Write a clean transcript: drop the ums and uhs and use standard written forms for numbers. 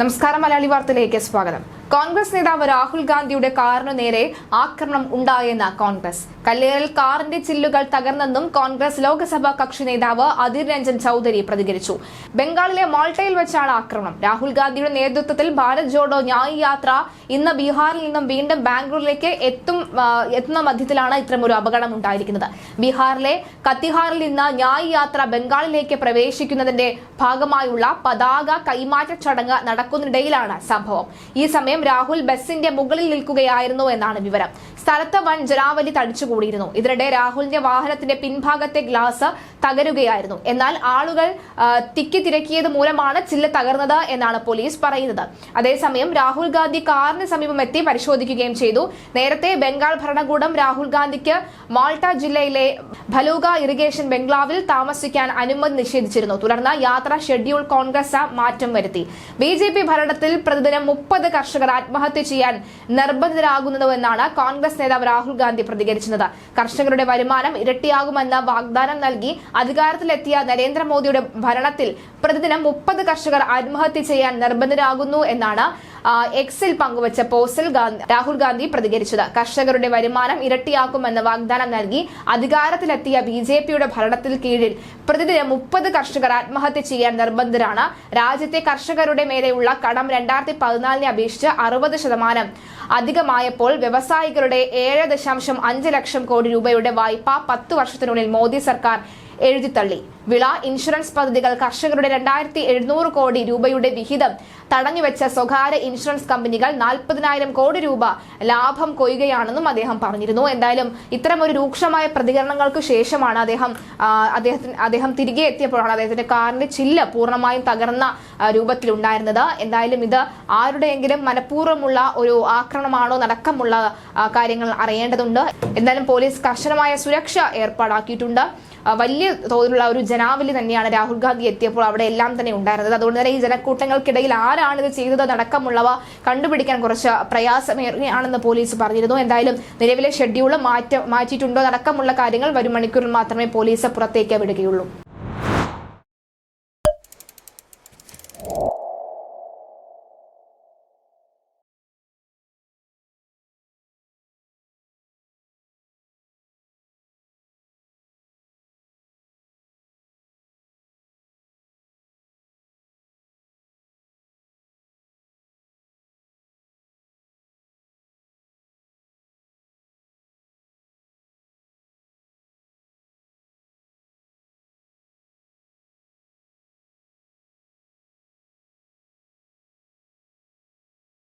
നമസ്കാരം. മലയാളി വാർത്തയിലേക്ക് സ്വാഗതം. കോൺഗ്രസ് നേതാവ് രാഹുൽ ഗാന്ധിയുടെ കാറിനു നേരെ ആക്രമണം ഉണ്ടായെന്ന കോൺഗ്രസ്. കല്ലേറിൽ കാറിന്റെ ചില്ലുകൾ തകർന്നെന്നും കോൺഗ്രസ് ലോക്സഭാ കക്ഷി നേതാവ് അധീർ രഞ്ജൻ ചൌധരി പ്രതികരിച്ചു. ബംഗാളിലെ മാൾട്ടയിൽ വെച്ചാണ് ആക്രമണം. രാഹുൽ ഗാന്ധിയുടെ നേതൃത്വത്തിൽ ഭാരത് ജോഡോ ന്യായ് യാത്ര ഇന്ന് ബീഹാറിൽ നിന്നും വീണ്ടും ബാംഗ്ലൂരിലേക്ക് എത്തുന്ന മധ്യത്തിലാണ് ഇത്തരമൊരു അപകടം ഉണ്ടായിരിക്കുന്നത്. ബീഹാറിലെ കത്തിഹാറിൽ നിന്ന് ന്യായ് യാത്ര ബംഗാളിലേക്ക് പ്രവേശിക്കുന്നതിന്റെ ഭാഗമായുള്ള പതാക കൈമാറ്റ ചടങ്ങ് നടക്കുന്നതിനിടയിലാണ് സംഭവം. ഈ സമയം രാഹുൽ ബസിന്റെ മുകളിൽ നിൽക്കുകയായിരുന്നു എന്നാണ് വിവരം. സ്ഥലത്ത് വൻ ജനാവലി തടിച്ചുകൂടിയിരുന്നു. ഇതിനിടെ രാഹുലിന്റെ വാഹനത്തിന്റെ പിൻഭാഗത്തെ ഗ്ലാസ് തകരുകയായിരുന്നു. എന്നാൽ ആളുകൾ തിക്കിത്തിരക്കിയത് മൂലമാണ് ചില്ല് തകർന്നത് എന്നാണ് പോലീസ് പറയുന്നത്. അതേസമയം രാഹുൽ ഗാന്ധി കാറിന് സമീപം എത്തി പരിശോധിക്കുകയും ചെയ്തു. നേരത്തെ ബംഗാൾ ഭരണകൂടം രാഹുൽ ഗാന്ധിക്ക് മാൾട്ട ജില്ലയിലെ ഭലൂഗ ഇറിഗേഷൻ ബംഗ്ലാവിൽ താമസിക്കാൻ അനുമതി നിഷേധിച്ചിരുന്നു. തുടർന്ന് യാത്രാ ഷെഡ്യൂൾ കോൺഗ്രസ് മാറ്റം വരുത്തി. ബിജെപി ഭരണത്തിൽ പ്രതിദിനം 30 കർഷകർ ആത്മഹത്യ ചെയ്യാൻ നിർബന്ധിതരാകുന്നതെന്നാണ് കോൺഗ്രസ് നേതാവ് രാഹുൽ ഗാന്ധി പ്രതികരിച്ചത്. കർഷകരുടെ വരുമാനം ഇരട്ടിയാകുമെന്ന വാഗ്ദാനം നൽകി അധികാരത്തിലെത്തിയ നരേന്ദ്രമോദിയുടെ ഭരണത്തിൽ പ്രതിദിനം 30 കർഷകർ ആത്മഹത്യ ചെയ്യാൻ നിർബന്ധിതരാകുന്നു എന്നാണ് എക്സിൽ പങ്കുവച്ച പോസ്റ്റിൽ രാഹുൽ ഗാന്ധി പ്രതികരിച്ചത്. കർഷകരുടെ വരുമാനം ഇരട്ടിയാക്കുമെന്ന് വാഗ്ദാനം നൽകി അധികാരത്തിലെത്തിയ ബിജെപിയുടെ ഭരണത്തിൽ കീഴിൽ പ്രതിദിനം 30 കർഷകർ ആത്മഹത്യ ചെയ്യാൻ നിർബന്ധിതരാണ്. രാജ്യത്തെ കർഷകരുടെ മേലെയുള്ള കടം 2014 അപേക്ഷിച്ച് 60% അധികമായപ്പോൾ വ്യവസായികളുടെ 7.5 ലക്ഷം കോടി രൂപയുടെ വായ്പ 10 വർഷത്തിനുള്ളിൽ മോദി സർക്കാർ എഴുതിത്തള്ളി. വിള ഇൻഷുറൻസ് പദ്ധതികൾ കർഷകരുടെ 2700 കോടി രൂപയുടെ വിഹിതം തടഞ്ഞുവെച്ച സ്വകാര്യ ഇൻഷുറൻസ് കമ്പനികൾ 40,000 കോടി രൂപ ലാഭം കൊയ്യുകയാണെന്നും അദ്ദേഹം പറഞ്ഞിരുന്നു. എന്തായാലും ഇത്തരമൊരു രൂക്ഷമായ പ്രതികരണങ്ങൾക്ക് ശേഷമാണ് അദ്ദേഹം തിരികെ എത്തിയപ്പോഴാണ് അദ്ദേഹത്തിന്റെ കാറിന്റെ ചില്ല് പൂർണ്ണമായും തകർന്ന രൂപത്തിലുണ്ടായിരുന്നത്. എന്തായാലും ഇത് ആരുടെയെങ്കിലും മനഃപൂർവ്വമുള്ള ഒരു ആക്രമണമാണോ നടക്കമുള്ള കാര്യങ്ങൾ അറിയേണ്ടതുണ്ട്. എന്തായാലും പോലീസ് കർശനമായ സുരക്ഷ ഏർപ്പാടാക്കിയിട്ടുണ്ട്. വലിയ തോതിലുള്ള ഒരു ജനാവലി തന്നെയാണ് രാഹുൽ ഗാന്ധി എത്തിയപ്പോൾ അവിടെ എല്ലാം തന്നെ ഉണ്ടായിരുന്നത്. അതുകൊണ്ട് തന്നെ ഈ ജനക്കൂട്ടങ്ങൾക്കിടയിൽ ആരാണിത് ചെയ്തത് അടക്കമുള്ളവ കണ്ടുപിടിക്കാൻ കുറച്ച് പ്രയാസമേറെയാണെന്ന് പോലീസ് പറഞ്ഞിരുന്നു. എന്തായാലും നിലവിലെ ഷെഡ്യൂൾ മാറ്റിയിട്ടുണ്ടോ അടക്കമുള്ള കാര്യങ്ങൾ വരും മണിക്കൂറിൽ മാത്രമേ പോലീസ് പുറത്തേക്ക് വിടുകയുള്ളൂ.